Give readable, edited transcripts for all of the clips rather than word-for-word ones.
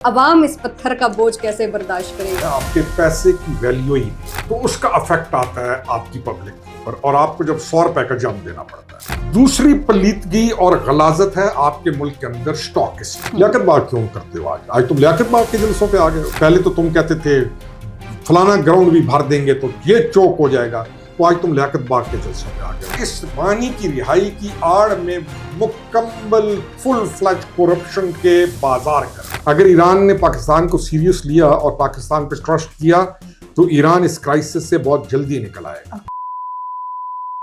अवाम इस पत्थर का बोझ कैसे बर्दाश्त करेगा। आपके पैसे की वैल्यू ही नहीं, तो उसका अफेक्ट आता है आपकी पब्लिक के ऊपर और आपको जब 100 रुपए का जम देना पड़ता है। दूसरी पलीदगी और गलाजत है आपके मुल्क के अंदर स्टॉकिस्ट। लियाकत बाग क्यों करते हो आज तुम लियाकत बाग के जलसों पे आ गए हो। पहले तो तुम कहते थे फलाना ग्राउंड भी भर देंगे तो ये चौक हो जाएगा, तो आज तुम लियाकत बाग के जलसों पे आ गए। इस पानी की रिहाई की आड़ में मुकम्मल फुल फ्लैज करप्शन के बाजार कर। अगर ईरान ने पाकिस्तान को सीरियस लिया और पाकिस्तान पे ट्रस्ट किया तो ईरान इस क्राइसिस से बहुत जल्दी निकल आएगा।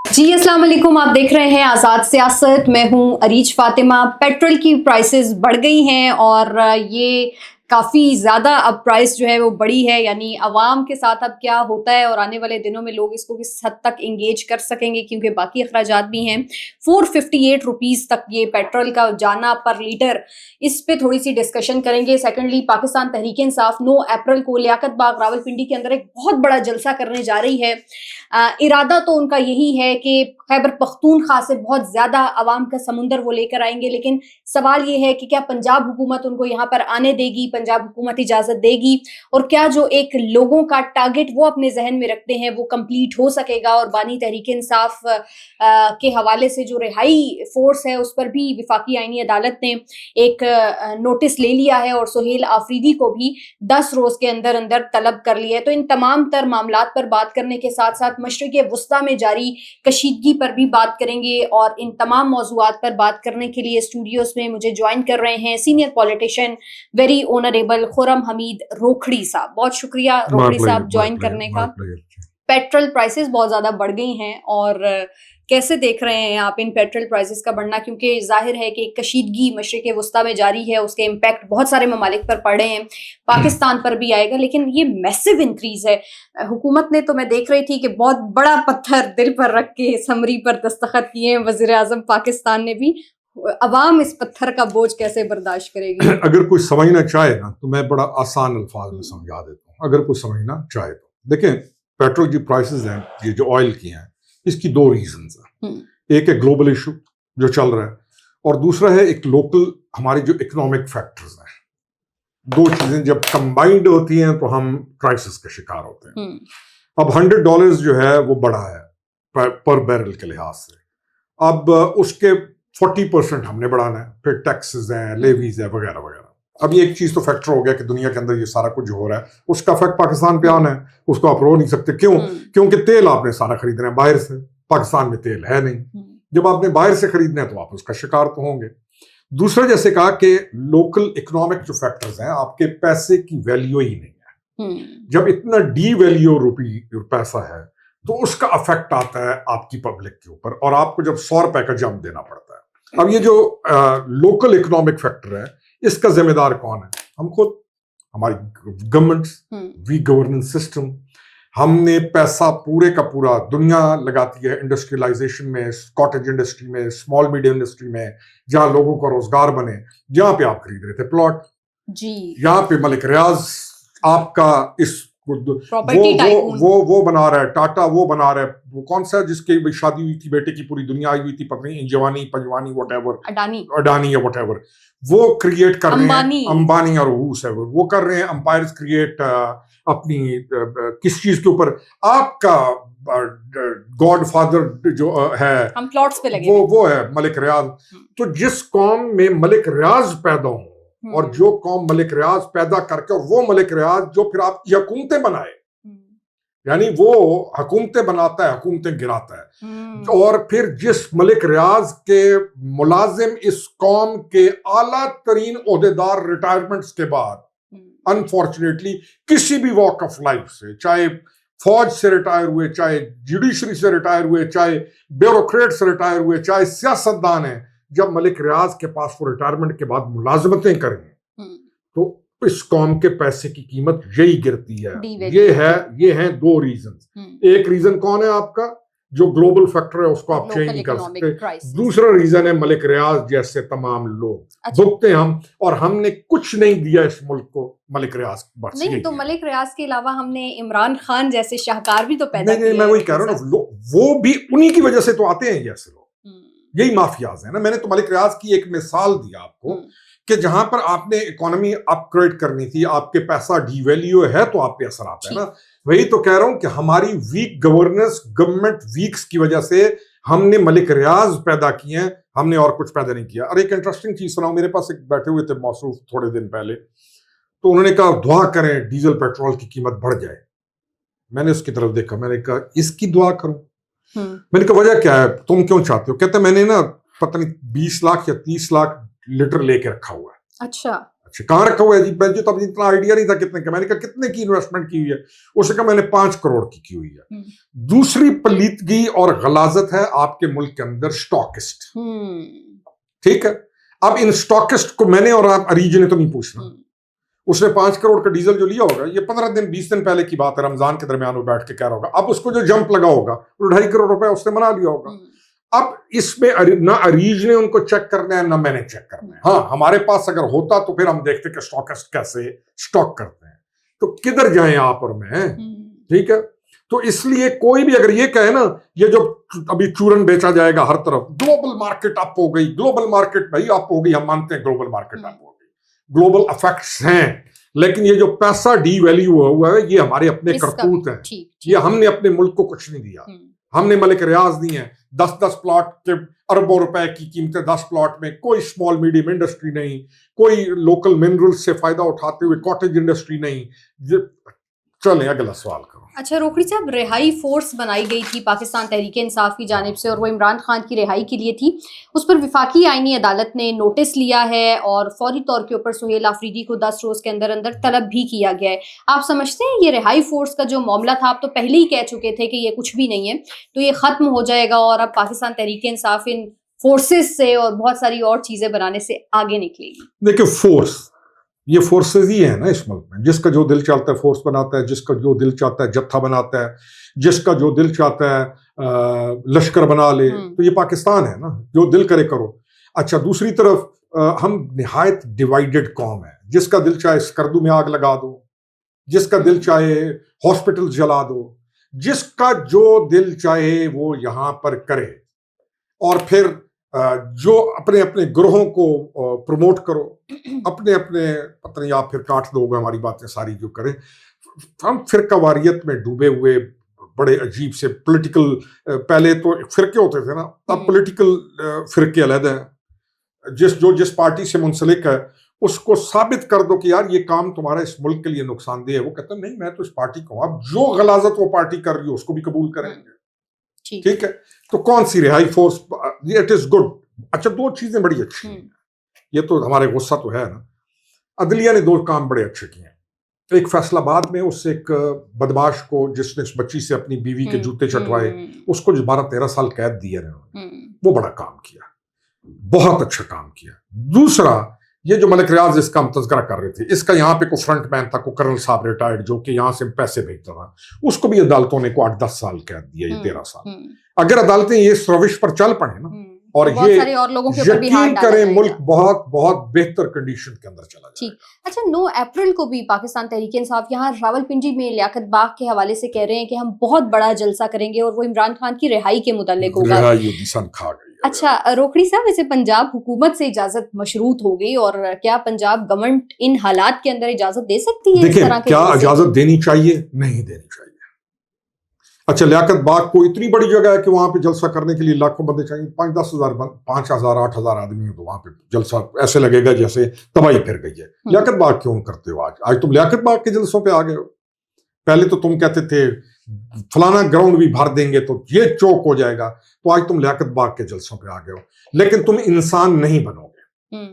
जी अस्सलाम वालेकुम, आप देख रहे हैं आज़ाद सियासत। मैं हूं अरीज फातिमा। पेट्रोल की प्राइसेस बढ़ गई हैं और ये काफ़ी ज़्यादा अब प्राइस जो है वो बढ़ी है, यानी अवाम के साथ अब क्या होता है और आने वाले दिनों में लोग इसको किस हद तक इंगेज कर सकेंगे, क्योंकि बाकी अखराजात भी हैं। 458 रुपीज़ तक ये पेट्रोल का जाना पर लीटर, इस पे थोड़ी सी डिस्कशन करेंगे। सेकेंडली, पाकिस्तान तहरीक इंसाफ 9 अप्रैल को लियाकत बाग रावलपिंडी के अंदर एक बहुत बड़ा जलसा करने जा रही है। इरादा तो उनका यही है कि खैबर पख्तूनख्वा से बहुत ज़्यादा अवाम का समुंदर वो लेकर आएंगे, लेकिन सवाल ये है कि क्या पंजाब हुकूमत उनको यहाँ पर आने देगी, पंजाब हुकूमत इजाजत देगी, और क्या जो एक लोगों का टारगेट वो अपने जहन में रखते हैं वो कंप्लीट हो सकेगा। और बानी तहरीक इंसाफ के हवाले से जो रिहाई फोर्स है उस पर भी विफाकी आईनी अदालत ने एक नोटिस ले लिया है और सुहेल आफरीदी को भी 10 रोज के अंदर अंदर तलब कर लिया है। तो इन तमाम तर मामलात पर बात करने के साथ साथ मशरिक़ वुस्ता में जारी कशीदगी पर भी बात करेंगे, और इन तमाम मौज़ूआत पर बात करने के लिए स्टूडियोज में मुझे ज्वाइन कर रहे हैं senior politician very honourable Khurram Hamid Rokhri साहब। बहुत शुक्रिया रोखड़ी साहब ज्वाइन करने का। पेट्रोल प्राइसेस बहुत ज्यादा बढ़ गई हैं, और कैसे देख रहे हैं आप इन पेट्रोल प्राइसेस का बढ़ना, क्योंकि जाहिर है कि कशीदगी मशरिक़ वुस्ता में जारी है, उसके इम्पैक्ट बहुत सारे ममालिक पर पड़ रहे हैं, पाकिस्तान पर भी आएगा, लेकिन ये मैसिव इंक्रीज है। हुकूमत ने, तो मैं देख रही थी कि बहुत बड़ा पत्थर दिल पर रख के समरी पर दस्तखत किए हैं वज़ीर आज़म पाकिस्तान ने भी। अवाम इस पत्थर का बोझ कैसे बर्दाश्त करेगी। अगर कोई समझना चाहे ना तो मैं बड़ा आसान अल्फाज में समझा देता हूँ। अगर कोई समझना चाहे तो देखें, पेट्रोल की प्राइसेस हैं, ये जो ऑयल की हैं, इसकी 2 रीजंस हैं। एक है ग्लोबल इशू जो चल रहा है, और दूसरा है एक लोकल हमारे जो इकोनॉमिक फैक्टर्स हैं। 2 चीजें जब कंबाइंड होती हैं तो हम क्राइसिस का शिकार होते हैं। अब $100 जो है वो बढ़ा है पर बैरल के लिहाज से। अब उसके 40% हमने बढ़ाना है, फिर टैक्सेस हैं, लेवीज है, वगैरह वगैरह। अब ये एक चीज तो फैक्टर हो गया कि दुनिया के अंदर ये सारा कुछ जो हो रहा है उसका इफेक्ट पाकिस्तान पे आना है, उसको आप रो नहीं सकते। क्यों? क्योंकि तेल आपने सारा खरीदना है बाहर से, पाकिस्तान में तेल है नहीं। जब आपने बाहर से खरीदना है तो आप उसका शिकार तो होंगे। दूसरा, जैसे कहा कि लोकल इकोनॉमिक जो फैक्टर्स हैं, आपके पैसे की वैल्यू ही नहीं है। जब इतना डी वैल्यू पैसा है तो उसका अफेक्ट आता है आपकी पब्लिक के ऊपर, और आपको जब 100 रुपए का जम देना पड़ता है। अब ये जो लोकल इकोनॉमिक फैक्टर है, इसका जिम्मेदार कौन है? हम खुद, हमारी गवर्नमेंट्स, वी गवर्नेंस सिस्टम। हमने पैसा पूरे का पूरा दुनिया लगाती है इंडस्ट्रियलाइजेशन में, कॉटेज इंडस्ट्री में, स्मॉल मीडियम इंडस्ट्री में, जहां लोगों का रोजगार बने। जहां पे आप खरीद रहे थे प्लॉट जी, यहाँ पे मलिक रियाज आपका इस वो बना रहा है, टाटा वो बना रहा है, वो कौन सा जिसकी शादी हुई थी, बेटे की पूरी दुनिया आई हुई थी, पत्नी जवानी पंजवानी व्हाटएवर, अडानी या व्हाटएवर, वो क्रिएट कर रहे हैं। अंबानी और वो कर रहे हैं एम्पायर्स क्रिएट अपनी किस चीज के ऊपर? आपका गॉडफादर जो है, हम प्लॉट्स पे लगे, वो है मलिक रियाज। तो जिस कौम में मलिक रियाज पैदा हो, और जो कौम मलिक रियाज पैदा करके, और वो मलिक रियाज जो फिर आपकी हुकूमतें बनाए, यानी वो हुकूमतें बनाता है, हुकूमतें गिराता है। और फिर जिस मलिक रियाज के मुलाजिम इस कौम के आला तरीन ओहदेदार रिटायरमेंट्स के बाद अनफॉर्चुनेटली किसी भी वॉक ऑफ लाइफ से, चाहे फौज से रिटायर हुए, चाहे जुडिशरी से रिटायर हुए, चाहे ब्यूरोक्रेट से रिटायर हुए, चाहे सियासतदान है, जब मलिक रियाज के पास वो रिटायरमेंट के बाद मुलाजमतें करेंगे तो इस कौम के पैसे की कीमत यही गिरती है। ये है 2 रीजन। एक रीजन कौन है आपका? जो ग्लोबल फैक्टर है, उसको आप चेंज नहीं कर सकते। दूसरा रीजन है मलिक रियाज जैसे तमाम लोग भुगते हम, और हमने कुछ नहीं दिया इस मुल्क को मलिक रियाज नहीं। तो मलिक रियाज के अलावा हमने इमरान खान जैसे शाहकार भी तो पैदा किए। मैं वही कह रहा हूँ ना, वो भी उन्हीं की वजह से तो आते हैं ऐसे लोग, यही माफियाज है ना। मैंने तो मलिक रियाज की एक मिसाल दी आपको कि जहां पर आपने इकोनॉमी अपग्रेड करनी थी, आपके पैसा डिवैल्यू है तो आप पे असर आता है ना। वही तो कह रहा हूं कि हमारी वीक गवर्नेंस, गवर्नमेंट वीक्स की वजह से हमने मलिक रियाज पैदा किए हैं, हमने और कुछ पैदा नहीं किया। और एक इंटरेस्टिंग चीज सुनाऊं, मेरे पास एक बैठे हुए थे मौसूफ थोड़े दिन पहले, तो उन्होंने कहा दुआ करें डीजल पेट्रोल की कीमत बढ़ जाए। मैंने उसकी तरफ देखा, मैंने कहा इसकी दुआ करूं? मैंने कहा वजह क्या है, तुम क्यों चाहते हो? कहते मैंने ना पता नहीं 20 लाख या 30 लाख लीटर लेके रखा हुआ है। अच्छा, कहाँ रखा हुआ है जी? मुझे तो अभी इतना आइडिया नहीं था कितने का। मैंने कहा कितने की इन्वेस्टमेंट की हुई है? उसने कहा मैंने 5 करोड़ की हुई है। दूसरी पलीदगी और गलाजत है आपके मुल्क के अंदर स्टॉकिस्ट। ठीक है, अब इन स्टॉकिस्ट को मैंने और आप अरीज ने तो नहीं पूछना। उसने 5 करोड़ का डीजल जो लिया होगा, ये 15 दिन 20 दिन पहले की बात है, रमजान के दरमियान वो बैठ के कह रहा होगा। अब उसको जो जंप लगा होगा वो 2.5 करोड़ रुपए उसने बना लिया होगा। अब इसमें ना अरीज ने उनको चेक करना है ना मैंने चेक करना है। हाँ, हमारे पास अगर होता तो फिर हम देखते कि स्टॉकिस्ट कैसे स्टॉक करते हैं। तो किधर जाएं आप और मैं? ठीक है, तो इसलिए कोई भी अगर ये कहे ना, ये जो अभी चूरन बेचा जाएगा हर तरफ, ग्लोबल मार्केट अप हो गई, ग्लोबल मार्केट भाई अप हो गई, हम मानते हैं ग्लोबल मार्केट अप हो गई, ग्लोबल इफेक्ट्स हैं, लेकिन ये जो पैसा डी वैल्यू हुआ है ये हमारे अपने करतूत है। ये हमने अपने मुल्क को कुछ नहीं दिया, हमने मलिक रियाज दिए हैं। 10-10 प्लॉट के अरबों रुपए की कीमतें 10 प्लॉट में, कोई स्मॉल मीडियम इंडस्ट्री नहीं, कोई लोकल मिनरल्स से फायदा उठाते हुए कॉटेज इंडस्ट्री नहीं। चलें अगला सवाल करो। अच्छा रोकड़ी साहब, रिहाई फोर्स बनाई गई थी पाकिस्तान तहरीक इंसाफ की जानिब से और वो इमरान खान की रिहाई के लिए थी। उस पर विफाकी आईनी अदालत ने नोटिस लिया है और फौरी तौर के ऊपर सुहेल आफरीदी को 10 रोज के अंदर अंदर तलब भी किया गया है। आप समझते हैं ये रिहाई फोर्स का जो मामला था, आप तो पहले ही कह चुके थे कि ये कुछ भी नहीं है, तो ये खत्म हो जाएगा और अब पाकिस्तान तहरीक इंसाफ इन फोर्सेस से और बहुत सारी और चीजें बनाने से आगे निकलेगी? देखिए, फोर्स ये फोर्सेज ही है ना इस मुल्क में। जिसका जो दिल चाहता है फोर्स बनाता है, जिसका जो दिल चाहता है जत्था बनाता है, जिसका जो दिल चाहता है लश्कर बना ले। तो ये पाकिस्तान है ना, जो दिल करे करो। अच्छा, दूसरी तरफ हम निहायत डिवाइडेड कौम है। जिसका दिल चाहे स्कर्दू में आग लगा दो, जिसका दिल चाहे हॉस्पिटल जला दो, जिसका जो दिल चाहे वो यहां पर करे, और फिर जो अपने अपने ग्रोहों को प्रमोट करो, अपने अपने पता नहीं आप फिर काट दोगे हमारी बातें सारी जो करें। हम फिरकावारियत में डूबे हुए बड़े अजीब से पॉलिटिकल, पहले तो फिरके होते थे ना, अब पॉलिटिकल फिरके अलग हैं। जिस पार्टी से मुंसलिक है उसको साबित कर दो कि यार ये काम तुम्हारा इस मुल्क के लिए नुकसानदेह है, वो कहता है नहीं मैं तो इस पार्टी को, अब जो गलाजत वो पार्टी कर रही है उसको भी कबूल करेंगे। ठीक है, तो कौन सी रिहाई फोर्स? It is good. अच्छा, 2 चीजें बड़ी अच्छी हैं। ये तो हमारे गुस्सा तो है ना, अदलिया ने 2 काम बड़े अच्छे किए हैं। एक फैसलाबाद में उस एक बदमाश को जिसने उस बच्ची से अपनी बीवी के जूते चटवाए, उसको जो 12-13 साल कैद दिए रहे, वो बड़ा काम किया, बहुत अच्छा काम किया। दूसरा, ये जो मलिक रियाज इसका हम तज़किरा कर रहे थे, इसका यहाँ पे कोई फ्रंट मैन था, कोई कर्नल साहब रिटायर्ड, जो कि यहाँ से पैसे भेजता था, उसको भी अदालतों ने को 8-10 साल कैद दिया, ये 13 साल। अगर अदालतें ये इस रविश पर चल पड़े ना, और ये और लोगों के ऊपर भी हाथ डाला करें, मुल्क बहुत बहुत बेहतर कंडीशन के अंदर चला जाए। अच्छा, 9 अप्रैल को भी पाकिस्तान तहरीक इंसाफ यहाँ रावलपिंडी में लियाकत बाग के हवाले से कह रहे हैं कि हम बहुत बड़ा जलसा करेंगे और वो इमरान खान की रिहाई के मुताल्लिक होगा। अच्छा रोकड़ी साहब, वैसे पंजाब हुकूमत से इजाजत मशरूत हो गई, और क्या पंजाब गवर्नमेंट इन हालात के अंदर इजाजत दे सकती है? देखिए, क्या इजाजत देनी चाहिए? नहीं देनी चाहिए। अच्छा, लियाकत बाग को इतनी बड़ी जगह है कि वहां पे जलसा करने के लिए लाखों बंदे चाहिए, 5-10 हजार, 5,000 8,000 आदमी हो तो वहां पे जलसा ऐसे लगेगा जैसे तबाही फिर गई है। लियाकत बाग क्यों करते हो आज तुम लियाकत बाग के जलसों पे आ गए हो। पहले तो तुम कहते थे फलाना ग्राउंड भी भर देंगे तो ये चौक हो जाएगा, तो आज तुम लियाकत बाग के जलसों पे आ गए हो। लेकिन तुम इंसान नहीं बनोगे,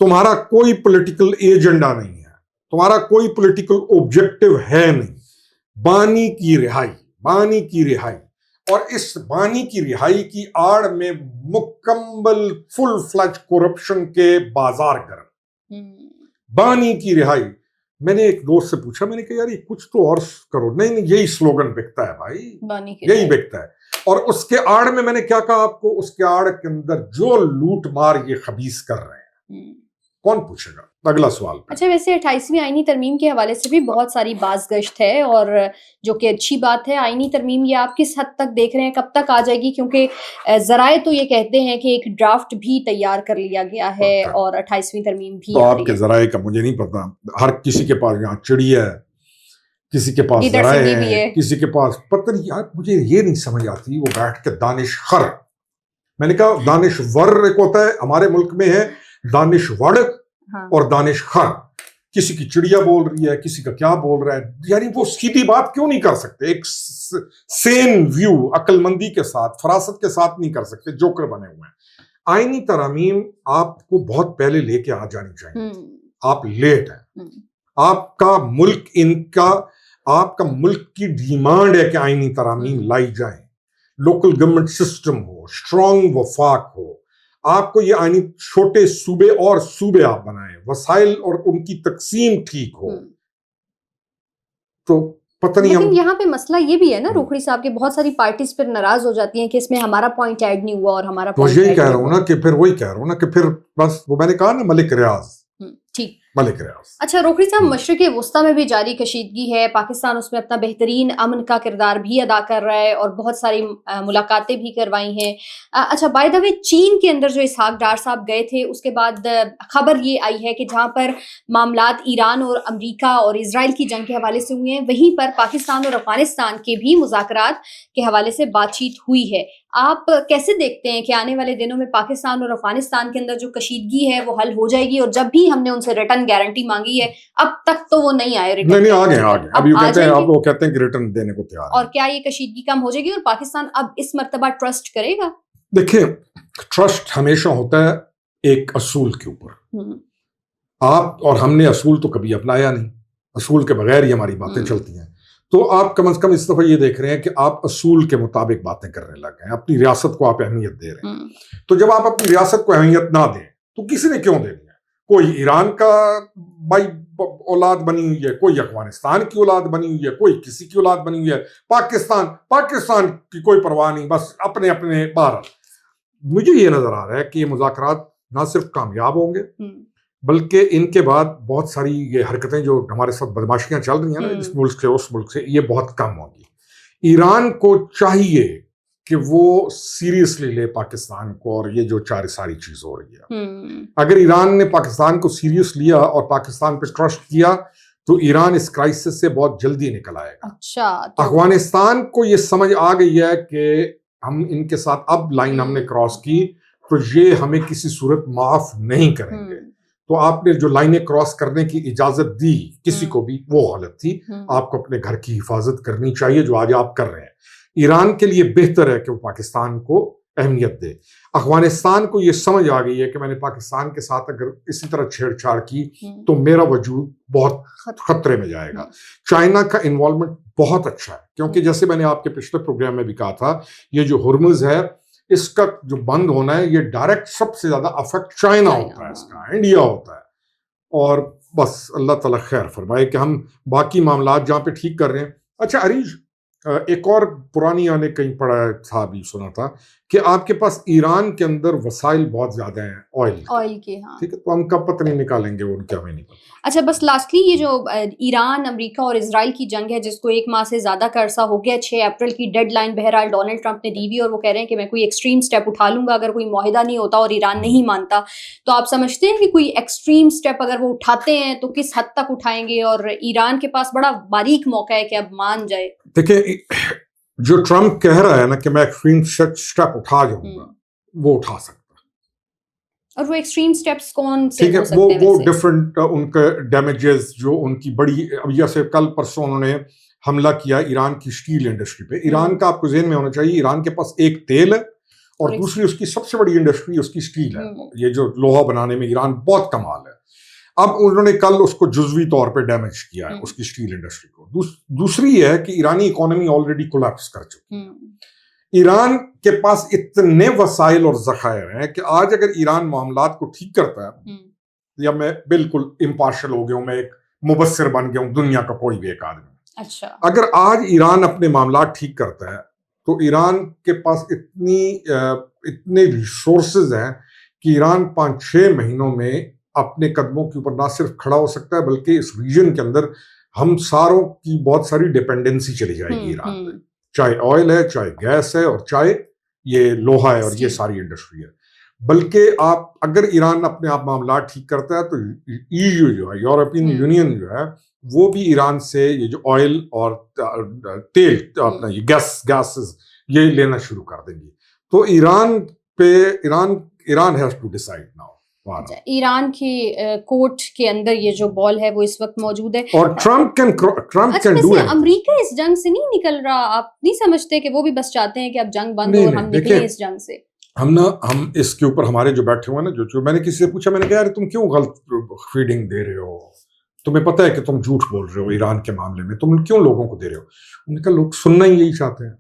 तुम्हारा कोई पॉलिटिकल एजेंडा नहीं है, तुम्हारा कोई पॉलिटिकल ऑब्जेक्टिव है नहीं। बानी की रिहाई, बानी की रिहाई, और इस बानी की रिहाई की आड़ में मुकम्मल फुल फ्लैज करप्शन के बाजार गर्म। बानी की रिहाई। मैंने एक दोस्त से पूछा, मैंने कहा यार ये कुछ तो और करो। नहीं, यही स्लोगन बिकता है भाई, यही बिकता है। और उसके आड़ में मैंने क्या कहा आपको, उसके आड़ के अंदर जो लूट मार ये खबीस कर रहे हैं, कौन पूछेगा? अगला सवाल। अच्छा, वैसे 28वीं आईनी तरमीम के हवाले से भी बहुत सारी बाज़गश्त है, और जो कि अच्छी बात है। आईनी तरमीम ये आप किस हद तक देख रहे हैं, कब तक आ जाएगी? क्योंकि ज़राए तो ये कहते हैं कि एक ड्राफ्ट भी तैयार कर लिया गया है और 28वीं तरमीम भी तो आ रही आपके है। ज़राए का मुझे नहीं पता। हर किसी के पास यहाँ चिड़िया है, किसी के पास गिदड़ ज़राए सिंगी भी है। हैं, किसी के पास पता नहीं। यार मुझे ये नहीं समझ आती, वो बैठ के दानिशवर, मैंने कहा दानिशवर एक होता है, हमारे मुल्क में है दानिशवर हाँ। और दानिशवर। किसी की चिड़िया बोल रही है, किसी का क्या बोल रहा है, यानी वो सीधी बात क्यों नहीं कर सकते? एक सेन व्यू, अक्लमंदी के साथ, फरासत के साथ नहीं कर सकते? जोकर बने हुए हैं। आईनी तरमीम आपको बहुत पहले लेके आ जानी चाहिए। आप लेट हैं। आपका मुल्क आपका मुल्क की डिमांड है कि आईनी तरमीम लाई जाए, लोकल गवर्नमेंट सिस्टम हो, स्ट्रॉन्ग वफाक हो। आपको ये आईनी छोटे सूबे और सूबे आप बनाएं, वसाइल और उनकी तकसीम ठीक हो। तो पता नहीं। लेकिन यहाँ पे मसला ये भी है ना रोखड़ी साहब, के बहुत सारी पार्टीज फिर नाराज हो जाती हैं कि इसमें हमारा पॉइंट ऐड नहीं हुआ और हमारा तो यही कह रहा हूँ ना कि फिर वही कह रहा हूँ ना कि फिर बस वो मैंने कहा ना, मलिक रियाज। ठीक, मलिक रियाज। अच्छा रोखड़ी साहब, मशरिक़ वस्ता में भी जारी कशीदगी है, पाकिस्तान उसमें अपना बेहतरीन अमन का किरदार भी अदा कर रहा है और बहुत सारी मुलाकातें भी करवाई हैं। अच्छा, बाय द वे, चीन के अंदर जो इसहाक डार साहब गए थे, उसके बाद खबर ये आई है कि जहां पर मामलात ईरान और अमेरिका और इजराइल की जंग के हवाले से हुए हैं, वहीं पर पाकिस्तान और अफगानिस्तान के भी मुज़ाकरात के हवाले से बातचीत हुई है। आप कैसे देखते हैं कि आने वाले दिनों में पाकिस्तान और अफगानिस्तान के अंदर जो कशीदगी है वो हल हो जाएगी? और जब भी हमने उनसे रिटर्न गारंटी मांगी है, अब तक तो वो नहीं आए रिटर्न। नहीं, आ गए। अब वो कहते हैं कि रिटर्न देने को तैयार है। और क्या ये कशीदगी कम हो जाएगी और पाकिस्तान अब इस मर्तबा ट्रस्ट करेगा? देखिए, ट्रस्ट हमेशा होता है एक असूल के ऊपर। आप और हमने असूल तो कभी अपनाया नहीं, असूल के बगैर ही हमारी बातें चलती हैं। तो आप कम से कम इस दफा ये देख रहे हैं कि आप असूल के मुताबिक बातें करने लग गए हैं, अपनी रियासत को आप अहमियत दे रहे हैं। तो जब आप अपनी रियासत को अहमियत ना दें तो किसी ने क्यों देनी है? कोई ईरान का भाई औलाद बनी हुई है, कोई अफगानिस्तान की औलाद बनी हुई है, कोई किसी की औलाद बनी हुई है, पाकिस्तान की कोई परवाह नहीं, बस अपने अपने बाहर। मुझे ये नजर आ रहा है कि ये मुज़ाकरात ना सिर्फ कामयाब होंगे, बल्कि इनके बाद बहुत सारी ये हरकतें जो हमारे साथ बदमाशियां चल रही हैं ना, इस मुल्क से उस मुल्क से, ये बहुत कम होगी। ईरान को चाहिए कि वो सीरियसली ले पाकिस्तान को, और ये जो सारी चीज हो रही है, अगर ईरान ने पाकिस्तान को सीरियस लिया और पाकिस्तान पे ट्रस्ट किया तो ईरान इस क्राइसिस से बहुत जल्दी निकल आएगा। अच्छा, तो अफगानिस्तान को ये समझ आ गई है कि हम इनके साथ अब लाइन हमने क्रॉस की तो ये हमें किसी सूरत माफ नहीं करेंगे। तो आपने जो लाइनें क्रॉस करने की इजाजत दी किसी को भी, वो गलत थी। आपको अपने घर की हिफाजत करनी चाहिए, जो आज आप कर रहे हैं। ईरान के लिए बेहतर है कि वो पाकिस्तान को अहमियत दे। अफगानिस्तान को ये समझ आ गई है कि मैंने पाकिस्तान के साथ अगर इसी तरह छेड़छाड़ की तो मेरा वजूद बहुत खतरे में जाएगा। चाइना का इन्वॉल्वमेंट बहुत अच्छा है, क्योंकि जैसे मैंने आपके पिछले प्रोग्राम में भी कहा था, ये जो हुर्मुज है इसका जो बंद होना है, ये डायरेक्ट सबसे ज्यादा अफेक्ट चाइना होता है, इसका इंडिया होता है। और बस अल्लाह ताला खैर फरमाए कि हम बाकी मामलात जहाँ पे ठीक कर रहे हैं। अच्छा अरीज, एक और पुरानी आने कहीं पढ़ा था, अभी सुना था कि आपके पास ईरान के अंदर वसाइल बहुत ज्यादा हैं ऑयल के। हाँ। ठीक है, तो हम कब पता नहीं निकालेंगे वो, उनके हमें नहीं पता। अच्छा, बस लास्टली ये जो ईरान, अमेरिका और इजराइल की जंग है, जिसको 1 माह से ज्यादा का अरसा हो गया, 6 अप्रैल की डेडलाइन बहरहाल डोनाल्ड ट्रंप ने दी हुई, और वो कह रहे हैं कि मैं कोई एक्सट्रीम स्टेप उठा लूंगा अगर कोई मुआहिदा नहीं होता और ईरान नहीं मानता। तो आप समझते हैं कि कोई एक्सट्रीम स्टेप अगर वो उठाते हैं तो किस हद तक उठाएंगे, और ईरान के पास बड़ा बारीक मौका है कि अब मान जाए? देखिए, जो ट्रंप कह रहा है ना कि मैं एक्सट्रीम स्टेप उठा जाऊंगा, वो उठा सकता है। और वो एक्सट्रीम स्टेप्स कौन से हो सकते हैं? वो डिफरेंट उनके डैमेजेस जो उनकी बड़ी, अब जैसे कल परसों उन्होंने हमला किया ईरान की स्टील इंडस्ट्री पे। ईरान का आपको ज़हन में होना चाहिए, ईरान के पास एक तेल है और दूसरी उसकी सबसे बड़ी इंडस्ट्री उसकी स्टील है। ये जो लोहा बनाने में ईरान बहुत कमाल है। अब उन्होंने कल उसको जुज़वी तौर पे डैमेज किया है, उसकी स्टील इंडस्ट्री को। दूसरी है कि ईरानी इकोनॉमी ऑलरेडी कोलैप्स कर चुकी है। ईरान के पास इतने वसाइल और ज़खायर हैं कि आज अगर ईरान मामलात को ठीक करता है, या मैं बिल्कुल इम्पार्शल हो गया हूं, मैं एक मुबस्सिर बन गया हूं दुनिया का कोई भी एक आदमी। अच्छा, अगर आज ईरान अपने मामलात ठीक करता है तो ईरान के पास इतने रिसोर्सेज हैं कि ईरान 5-6 महीनों में अपने कदमों के ऊपर ना सिर्फ खड़ा हो सकता है बल्कि इस रीजन के अंदर हम सारों की बहुत सारी डिपेंडेंसी चली जाएगी ईरान पे, चाहे ऑयल है, चाहे गैस है, और चाहे ये लोहा है, और ये सारी इंडस्ट्री है। बल्कि आप अगर ईरान अपने आप मामला ठीक करता है तो ईयू जो है, यूरोपियन यूनियन जो है, वो भी ईरान से ये जो ऑयल और तेल अपना ये गैसेस ये लेना शुरू कर देंगी। तो Iran has to decide now. Iran की कोर्ट के अंदर ये जो बॉल है वो इस वक्त मौजूद है, और Trump can do it. America इस जंग से नहीं निकल रहा? आप नहीं समझते कि वो भी बस चाहते हैं कि अब जंग बंद हो और हम निकलें इस जंग से? हम इसके ऊपर हमारे जो बैठे हुए हैं ना, जो मैंने किसी से पूछा, मैंने कहा यार तुम क्यों गलत फीडिंग दे रहे हो, तुम्हें पता है कि तुम झूठ बोल रहे हो ईरान के मामले में, तुम क्यों लोगों को दे रहे हो? उन्होंने कहा लोग सुनना ही यही चाहते हैं।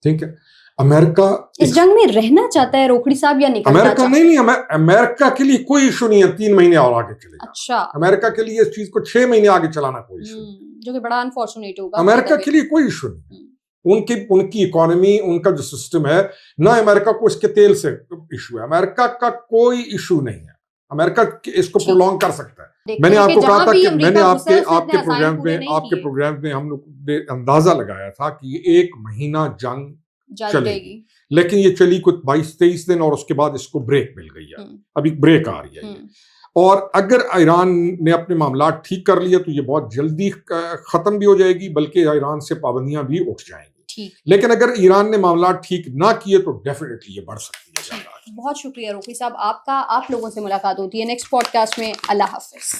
ठीक है, अमेरिका इस जंग में रहना चाहता है रोकड़ी साहब या निकलना चाहता है? नहीं, अमेरिका के लिए कोई इशू नहीं है 3 महीने और आगे चलेगा। अच्छा, अमेरिका के लिए इस चीज को 6 महीने आगे चलाना कोई इशू नहीं, जो कि बड़ा अनफॉर्चुनेट होगा। अमेरिका के लिए कोई इशू नहीं। उनकी इकोनॉमी, उनका जो सिस्टम है ना, अमेरिका को इसके तेल से इशू है, अमेरिका का कोई इशू नहीं है। अमेरिका इसको प्रोलॉन्ग कर सकता है। मैंने आपको कहा था कि मैंने आपके प्रोग्राम में हम लोग ने अंदाजा लगाया था कि ये 1 महीना जंग चलेगी, लेकिन ये चली कुछ 22-23 दिन और उसके बाद इसको ब्रेक मिल गई है। अभी ब्रेक आ रही है ये। और अगर ईरान ने अपने मामला ठीक कर लिए तो ये बहुत जल्दी खत्म भी हो जाएगी, बल्कि ईरान से पाबंदियां भी उठ जाएंगी। लेकिन अगर ईरान ने मामला ठीक ना किए तो डेफिनेटली ये बढ़ सकती है। बहुत शुक्रिया रोकी साहब आपका। आप लोगों से मुलाकात होती है नेक्स्ट पॉडकास्ट में। अल्लाह हाफिज।